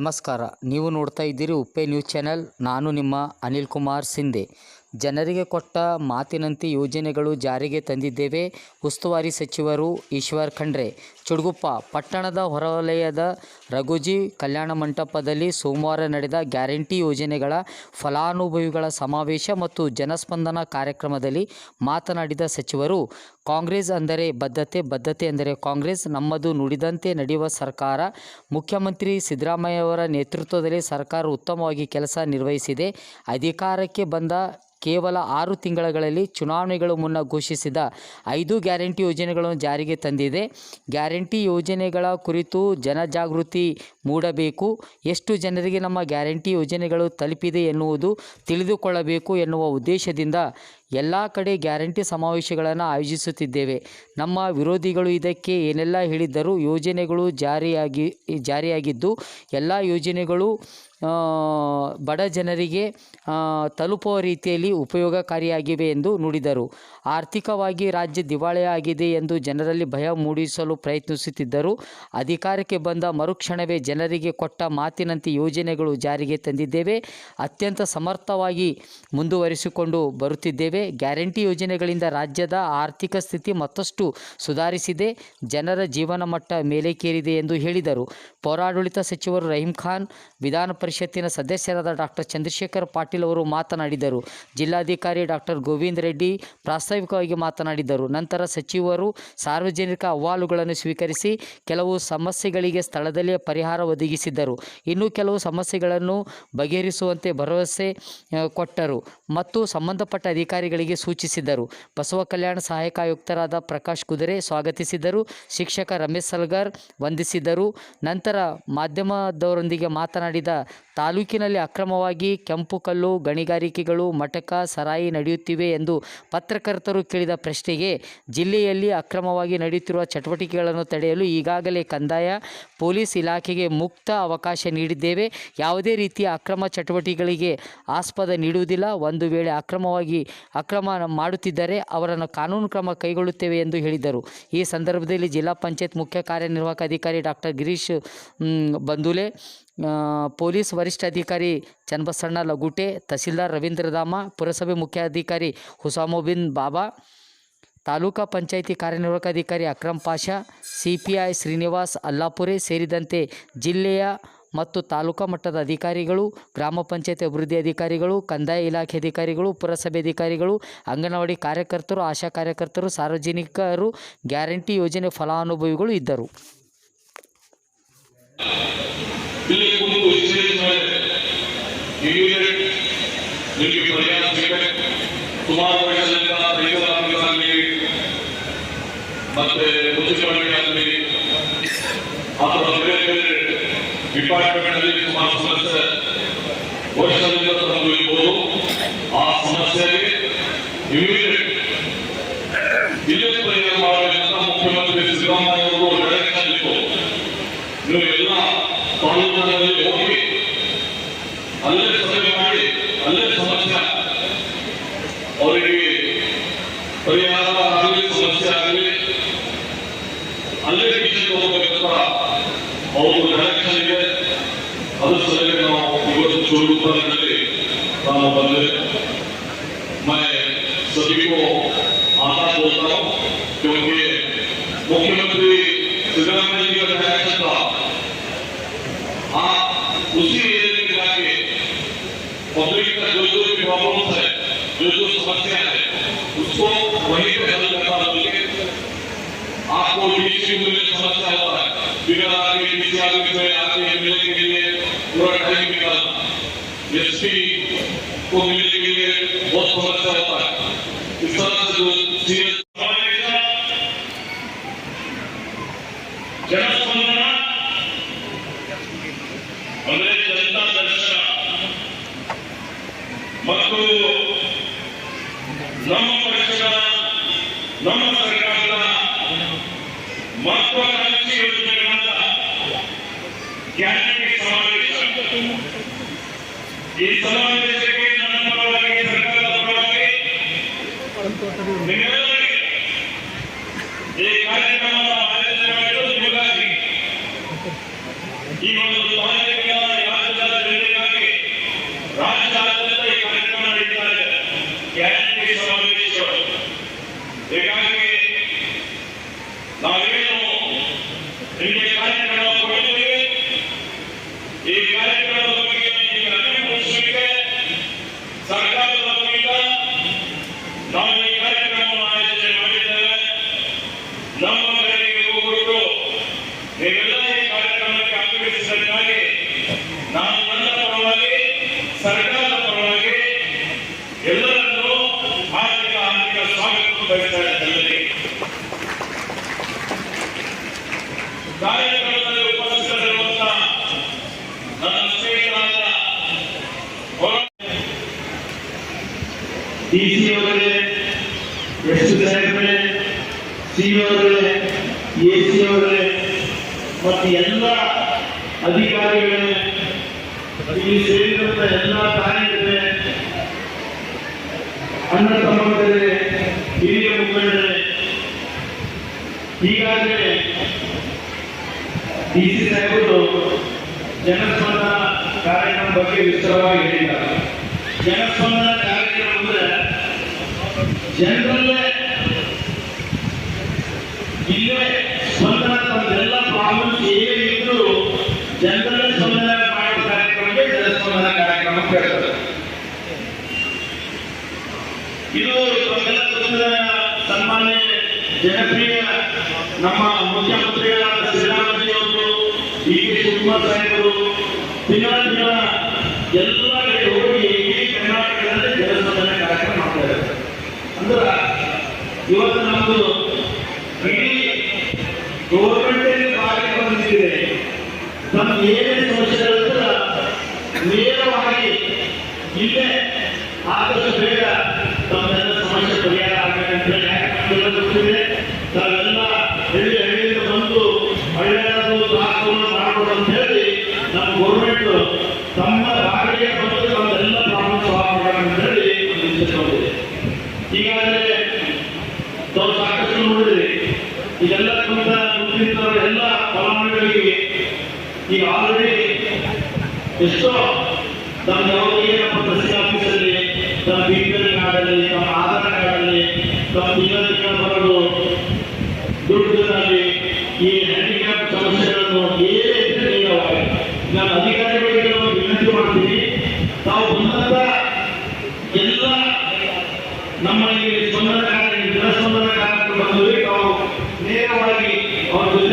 ನಮಸ್ಕಾರ. ನೀವು ನೋಡ್ತಾ ಇದ್ದೀರಿ ಉಪ್ಪೆ ನ್ಯೂಸ್ ಚಾನೆಲ್. ನಾನು ನಿಮ್ಮ ಅನಿಲ್ ಕುಮಾರ್ ಸಿಂಧೆ. ಜನರಿಗೆ ಕೊಟ್ಟ ಮಾತಿನಂತೆ ಯೋಜನೆಗಳು ಜಾರಿಗೆ ತಂದಿದ್ದೇವೆ. ಉಸ್ತುವಾರಿ ಸಚಿವರು ಈಶ್ವರ್ ಖಂಡ್ರೆ. ಚುಡುಗುಪ್ಪ ಪಟ್ಟಣದ ಹೊರವಲಯದ ರಘುಜಿ ಕಲ್ಯಾಣ ಮಂಟಪದಲ್ಲಿ ಸೋಮವಾರ ನಡೆದ ಗ್ಯಾರಂಟಿ ಯೋಜನೆಗಳ ಫಲಾನುಭವಿಗಳ ಸಮಾವೇಶ ಮತ್ತು ಜನಸ್ಪಂದನ ಕಾರ್ಯಕ್ರಮದಲ್ಲಿ ಮಾತನಾಡಿದ ಸಚಿವರು, ಕಾಂಗ್ರೆಸ್ ಅಂದರೆ ಬದ್ಧತೆ, ಬದ್ಧತೆ ಎಂದರೆ ಕಾಂಗ್ರೆಸ್. ನಮ್ಮದು ನುಡಿದಂತೆ ನಡೆಯುವ ಸರ್ಕಾರ. ಮುಖ್ಯಮಂತ್ರಿ ಸಿದ್ದರಾಮಯ್ಯವರ ನೇತೃತ್ವದಲ್ಲಿ ಸರ್ಕಾರ ಉತ್ತಮವಾಗಿ ಕೆಲಸ ನಿರ್ವಹಿಸಿದೆ. ಅಧಿಕಾರಕ್ಕೆ ಬಂದ ಕೇವಲ 6 ತಿಂಗಳಲ್ಲಿ ಚುನಾವಣೆಗಳು ಮುನ್ನ ಘೋಷಿಸಿದ 5 ಗ್ಯಾರಂಟಿ ಯೋಜನೆಗಳನ್ನು ಜಾರಿಗೆ ತಂದಿದೆ. ಗ್ಯಾರಂಟಿ ಯೋಜನೆಗಳ ಕುರಿತು ಜನಜಾಗೃತಿ ಮೂಡಬೇಕು. ಎಷ್ಟು ಜನರಿಗೆ ನಮ್ಮ ಗ್ಯಾರಂಟಿ ಯೋಜನೆಗಳು ತಲುಪಿದೆ ಎನ್ನುವುದು ತಿಳಿದುಕೊಳ್ಳಬೇಕು ಎನ್ನುವ ಉದ್ದೇಶದಿಂದ ಎಲ್ಲ ಕಡೆ ಗ್ಯಾರಂಟಿ ಸಮಾವೇಶಗಳನ್ನು ಆಯೋಜಿಸುತ್ತಿದ್ದೇವೆ. ನಮ್ಮ ವಿರೋಧಿಗಳು ಇದಕ್ಕೆ ಏನೆಲ್ಲ ಹೇಳಿದ್ದರೂ ಯೋಜನೆಗಳು ಜಾರಿಯಾಗಿದ್ದು ಎಲ್ಲ ಯೋಜನೆಗಳು ಬಡ ಜನರಿಗೆ ತಲುಪುವ ರೀತಿಯಲ್ಲಿ ಉಪಯೋಗಕಾರಿಯಾಗಿವೆ ಎಂದು ನುಡಿದರು. ಆರ್ಥಿಕವಾಗಿ ರಾಜ್ಯ ದಿವಾಳಿಯಾಗಿದೆ ಎಂದು ಜನರಲ್ಲಿ ಭಯ ಮೂಡಿಸಲು ಪ್ರಯತ್ನಿಸುತ್ತಿದ್ದರು. ಅಧಿಕಾರಕ್ಕೆ ಬಂದ ಮರುಕ್ಷಣವೇ ಜನರಿಗೆ ಕೊಟ್ಟ ಮಾತಿನಂತೆ ಯೋಜನೆಗಳು ಜಾರಿಗೆ ತಂದಿದ್ದೇವೆ. ಅತ್ಯಂತ ಸಮರ್ಥವಾಗಿ ಮುಂದುವರಿಸಿಕೊಂಡು ಬರುತ್ತಿದ್ದೇವೆ. ಗ್ಯಾರಂಟಿ ಯೋಜನೆಗಳಿಂದ ರಾಜ್ಯದ ಆರ್ಥಿಕ ಸ್ಥಿತಿ ಮತ್ತಷ್ಟು ಸುಧಾರಿಸಿದೆ. ಜನರ ಜೀವನ ಮಟ್ಟ ಮೇಲೇರಿದೆ ಎಂದು ಹೇಳಿದರು. ಪೌರಾಡಳಿತ ಸಚಿವರು ರಹೀಂ ಖಾನ್, ವಿಧಾನ ಪರಿಷತ್ತಿನ ಸದಸ್ಯರಾದ ಡಾಕ್ಟರ್ ಚಂದ್ರಶೇಖರ್ ಪಾಟೀಲ್ ಅವರು ಮಾತನಾಡಿದರು. ಜಿಲ್ಲಾಧಿಕಾರಿ ಡಾಕ್ಟರ್ ಗೋವಿಂದ ರೆಡ್ಡಿ ಪ್ರಾಸ್ತಾವಿಕವಾಗಿ ಮಾತನಾಡಿದರು. ನಂತರ ಸಚಿವರು ಸಾರ್ವಜನಿಕ ಅಹವಾಲುಗಳನ್ನು ಸ್ವೀಕರಿಸಿ ಕೆಲವು ಸಮಸ್ಯೆಗಳಿಗೆ ಸ್ಥಳದಲ್ಲೇ ಪರಿಹಾರ ಒದಗಿಸಿದರು. ಇನ್ನು ಕೆಲವು ಸಮಸ್ಯೆಗಳನ್ನು ಬಗೆಹರಿಸುವಂತೆ ಭರವಸೆ ಕೊಟ್ಟರು ಮತ್ತು ಸಂಬಂಧಪಟ್ಟ ಅಧಿಕಾರಿಗಳಿಗೆ ಸೂಚಿಸಿದರು. ಬಸವ ಕಲ್ಯಾಣ ಸಹಾಯಕ ಆಯುಕ್ತರಾದ ಪ್ರಕಾಶ್ ಕುದುರೆ ಸ್ವಾಗತಿಸಿದರು. ಶಿಕ್ಷಕ ರಮೇಶ್ ಸಲ್ಗರ್ ವಂದಿಸಿದರು. ನಂತರ ಮಾಧ್ಯಮದವರೊಂದಿಗೆ ಮಾತನಾಡಿದ ತಾಲೂಕಿನಲ್ಲಿ ಅಕ್ರಮವಾಗಿ ಕೆಂಪು ಕಲ್ಲು ಗಣಿಗಾರಿಕೆಗಳು, ಮಟಕ, ಸರಾಯಿ ನಡೆಯುತ್ತಿವೆ ಎಂದು ಪತ್ರಕರ್ತರು ಕೇಳಿದ ಪ್ರಶ್ನೆಗೆ, ಜಿಲ್ಲೆಯಲ್ಲಿ ಅಕ್ರಮವಾಗಿ ನಡೆಯುತ್ತಿರುವ ಚಟುವಟಿಕೆಗಳನ್ನು ತಡೆಯಲು ಈಗಾಗಲೇ ಕಂದಾಯ, ಪೊಲೀಸ್ ಇಲಾಖೆಗೆ ಮುಕ್ತ ಅವಕಾಶ ನೀಡಿದ್ದೇವೆ. ಯಾವುದೇ ರೀತಿಯ ಅಕ್ರಮ ಚಟುವಟಿಕೆಗಳಿಗೆ ಆಸ್ಪದ ನೀಡುವುದಿಲ್ಲ. ಒಂದು ವೇಳೆ ಅಕ್ರಮ ಮಾಡುತ್ತಿದ್ದರೆ ಅವರನ್ನು ಕಾನೂನು ಕ್ರಮ ಕೈಗೊಳ್ಳುತ್ತೇವೆ ಎಂದು ಹೇಳಿದರು. ಈ ಸಂದರ್ಭದಲ್ಲಿ ಜಿಲ್ಲಾ ಪಂಚಾಯತ್ ಮುಖ್ಯ ಕಾರ್ಯನಿರ್ವಾಹಕ ಅಧಿಕಾರಿ ಡಾಕ್ಟರ್ ಗಿರೀಶ್ ಬಂದುಲೆ, ಪೊಲೀಸ್ ವರಿಷ್ಠಾಧಿಕಾರಿ ಚನ್ನಬಸಣ್ಣ ಲಗುಟೆ, ತಹಸೀಲ್ದಾರ್ ರವೀಂದ್ರಧಾಮ, ಪುರಸಭೆ ಮುಖ್ಯಾಧಿಕಾರಿ ಹುಸಾಮುದ್ದೀನ್ ಬಾಬಾ, ತಾಲೂಕಾ ಪಂಚಾಯಿತಿ ಕಾರ್ಯನಿರ್ವಾಹಕ ಅಧಿಕಾರಿ ಅಕ್ರಮ್ ಪಾಷಾ, ಸಿಪಿಐ ಶ್ರೀನಿವಾಸ್ ಅಲ್ಲಾಪುರೆ ಸೇರಿದಂತೆ ಜಿಲ್ಲೆಯ ಮತ್ತು ತಾಲೂಕಾ ಮಟ್ಟದ ಅಧಿಕಾರಿಗಳು, ಗ್ರಾಮ ಪಂಚಾಯತ್ ಅಭಿವೃದ್ಧಿ ಅಧಿಕಾರಿಗಳು, ಕಂದಾಯ ಇಲಾಖೆ ಅಧಿಕಾರಿಗಳು, ಪುರಸಭೆ ಅಧಿಕಾರಿಗಳು, ಅಂಗನವಾಡಿ ಕಾರ್ಯಕರ್ತರು, ಆಶಾ ಕಾರ್ಯಕರ್ತರು, ಸಾರ್ವಜನಿಕರು, ಗ್ಯಾರಂಟಿ ಯೋಜನೆ ಫಲಾನುಭವಿಗಳು ಇದ್ದರು. ಡಿಪಾರ್ಟ್ಮೆಂಟ್ನಲ್ಲಿ ಸುಮಾರು ಸಮಸ್ಯೆ ವರ್ಷದಿಂದ ತಂದಿರಬಹುದು. ಆ ಸಮಸ್ಯೆಗೆ ಇಮಿಡಿಯೇಟ್ ಇಲ್ಲೇ ಪರಿಹಾರ ಮಾಡಬೇಕಂತ ಮುಖ್ಯಮಂತ್ರಿ ಸಿದ್ದರಾಮಯ್ಯ ಅವರು ಡೈರೆಕ್ಷನ್ ಇತ್ತು. ನೀವು ಎಲ್ಲ ತಾಲೂಕಿನಲ್ಲಿ ಹೋಗಿ ಅಲ್ಲೇ ಸಭೆ ಮಾಡಿ ಅಲ್ಲೇ ಸಮಸ್ಯೆ ಅವರಿಗೆ ಪರಿಹಾರ ಆಗಲಿ, ಸಮಸ್ಯೆ ಆಗಲಿ ಅಲ್ಲೇ ಡಿಸಿಷನ್ ಹೋಗಬೇಕಂತ ಅವರು ಡೈರೆಕ್ಷನ್ ಇದೆ. ಅದರ ಸಲುವಾಗಿ ನಾವು ಇವತ್ತು ಚೋಳುಗಳಲ್ಲಿ ನಾವು ಬಂದೆ. मैं सभी को आशा बोलता हूँ क्योंकि मुख्यमंत्री सिद्धरामैया जी का डायरेक्शन था, आप उसी एरिया में जाके पब्लिक का जो प्रॉब्लम्स है, जो समस्या है, उसको वहीं पे हल करना चाहिए. आपको डीसी में समस्या होता है, बिना आगे डीसी आगे में आगे मिलने के लिए पूरा टाइम निकालना, एसपी को मिलने के लिए बहुत समस्या होता है. इस तरह से जो सीरियस जनस्पंदन ಅಂದ್ರೆ ಜನತಾ ದರ್ಶನ ಮತ್ತು ನಮ್ಮ ಪಕ್ಷದ ನಮ್ಮ ಸರ್ಕಾರದ ಮಹತ್ವಾಕಾಂಕ್ಷಿ ಯೋಜನೆಗಳಾದ ಗ್ಯಾರಂಟಿ ಸಮಾವೇಶ. ಈ ಸಮಾವೇಶಕ್ಕೆ ನನ್ನ ಪರವಾಗಿ, ಸರ್ಕಾರದ ಪರವಾಗಿ ನಿಮ್ಮೆಲ್ಲರಿಗೆ ಈ ಕಾರ್ಯಕ್ರಮದ ಆಯೋಜನೆ ಮಾಡಿರುವುದು ನಿಮಗಾಗಿ ಈ ಒಂದು ಕಾರ್ಯಕ್ರಮ ಬಯಸ್ತಾರೆ ಎಲ್ಲರಿಗೆ. ಕಾರ್ಯಕ್ರಮದಲ್ಲಿ ಉಪಸ್ಥಿತರಿರುವಂತಹ ನನ್ನ ಸ್ನೇಹಿತರಾದ DC ಅವರೇ, ಎಷ್ಟು ಸಾಹೇಬರೇ, CO ಅವರೇ, AC ಅವರೇ ಮತ್ತು ಎಲ್ಲ ಅಧಿಕಾರಿಗಳೇ, ಇಲ್ಲಿ ಸೇರಿದಂತ ಎಲ್ಲ ತಾಯಿಗಳೇ, ಅಣ್ಣ ತಮ್ಮಂದಿರೇ, ಹಿರಿಯ ಮುಖಂಡರೇ, ಈಗಾಗಲೇ DC ಸಾಹೇಬರು ಜನಸ್ಪಂದನ ಕಾರ್ಯಕ್ರಮ ಬಗ್ಗೆ ವಿಸ್ತಾರವಾಗಿ ಹೇಳಿದ್ದಾರೆ. ಜನಸ್ಪಂದನ ಕಾರ್ಯಕ್ರಮ ಅಂದ್ರೆ ಜನರಲ್ಲೇ ಇಲ್ಲೇ ಸ್ಪಂದನ ತಮ್ಮೆಲ್ಲ ಪ್ರಾಬ್ಲಮ್ಸ್ ಏನಿದ್ರು ಜನರಲ್ಲೇ ಸ್ಪಂದನ ಮಾಡುವ ಕಾರ್ಯಕ್ರಮಕ್ಕೆ ಜನಸ್ಪಂದನ ಕಾರ್ಯಕ್ರಮ ಕೇಳ್ತಾರೆ. ಇದು ತಮ್ಮೆಲ್ಲ ಗೊತ್ತಿದ ಸನ್ಮಾನ್ಯ ಜನಪ್ರಿಯ ನಮ್ಮ ಮುಖ್ಯಮಂತ್ರಿಗಳಾದ ಸಿದ್ದರಾಮಯ್ಯವರು, DK ಶಿವಕುಮಾರ್ ಸಾಹೇಬರು ದಿನ ಎಲ್ಲ ಕಡೆ ಹೋಗಿ ಇಡೀ ಕರ್ನಾಟಕದಲ್ಲಿ ಜನಸ್ಪಂದನ ಕಾರ್ಯಕ್ರಮ ಮಾಡ್ತಾ ಇದ್ದಾರೆ. ಅಂದ್ರೆ ಇವತ್ತು ನಮ್ಮದು ಇಡೀ ಗೌರ್ಮೆಂಟ್ ಕಾರ್ಯಕ್ರಮ ನಿಂತಿದೆ. ನಮ್ಮ ಏನೇ ಸಮಸ್ಯೆಗಳಿದ್ರೆ ನೇರವಾಗಿ ಇಲ್ಲೇ ಆದಷ್ಟು ಬೇಗ ತಮ್ಮೆಲ್ಲ ಸಮಸ್ಯೆ ಪರಿಹಾರ ಆಗಬೇಕಂತ ಹೇಳಿ ಯಾಕಂದ್ರೆ ಗೊತ್ತಿದೆ. ತಾವೆಲ್ಲ ಹಳ್ಳಿಯಿಂದ ಬಂದು ಒಳ್ಳೆಯದು ದಾಖಲು ಮಾಡೋದು ಅಂತ ಹೇಳಿ ನಮ್ಮ ಗೌರ್ಮೆಂಟ್ ತಮ್ಮ ಬಾಡಿಗೆ ಬಂದು ತಮ್ಮೆಲ್ಲ ಪ್ರಾಬ್ಲಮ್ ಸಾಲ್ವ್ ಮಾಡೋಣ ಅಂತ ಹೇಳಿ ನಿಂತಿದೆ. ಈಗಾಗಲೇ ತಾವು ಸಾಕಷ್ಟು ನೋಡಿದ್ರಿ. ಇದೆಲ್ಲ ಕುರಿತಂತವರು ಎಲ್ಲ ಫಲಾನುಭವಿಗಳಿಗೆ ಈಗ ಆಲ್ರೆಡಿ ಎಷ್ಟೋ ತಮ್ಮ ಏನಪ್ಪ ತಹಸೀಲ್ ಆಫೀಸಲ್ಲಿ ತಮ್ಮ BPL ಕಾರ್ಡಲ್ಲಿ, ತಮ್ಮ ಆಧಾರ್ ಕಾರ್ಡಲ್ಲಿ, ತಮ್ಮ ತಿಂಗಳ ಬರೋದು ದುಡ್ಡಿನಲ್ಲಿ ಈ ಹ್ಯಾಂಡಿಕ್ಯಾಪ್ ಸಮಸ್ಯೆಗಳನ್ನು ಏನೇ ಇದ್ರೆ ನೀಡವಾಗಿ ನಾನು ಅಧಿಕಾರಿಗಳಿಗೆ ವಿನಂತಿ ಮಾಡ್ತೀನಿ. ತಾವು ಬಂದಂತ ಎಲ್ಲ ನಮ್ಮ ಈ ಸ್ಪಂದನ ಕಾರ್ಯಕ್ರಮ ತಾವು ನೇರವಾಗಿ ಅವ್ರ ಜೊತೆ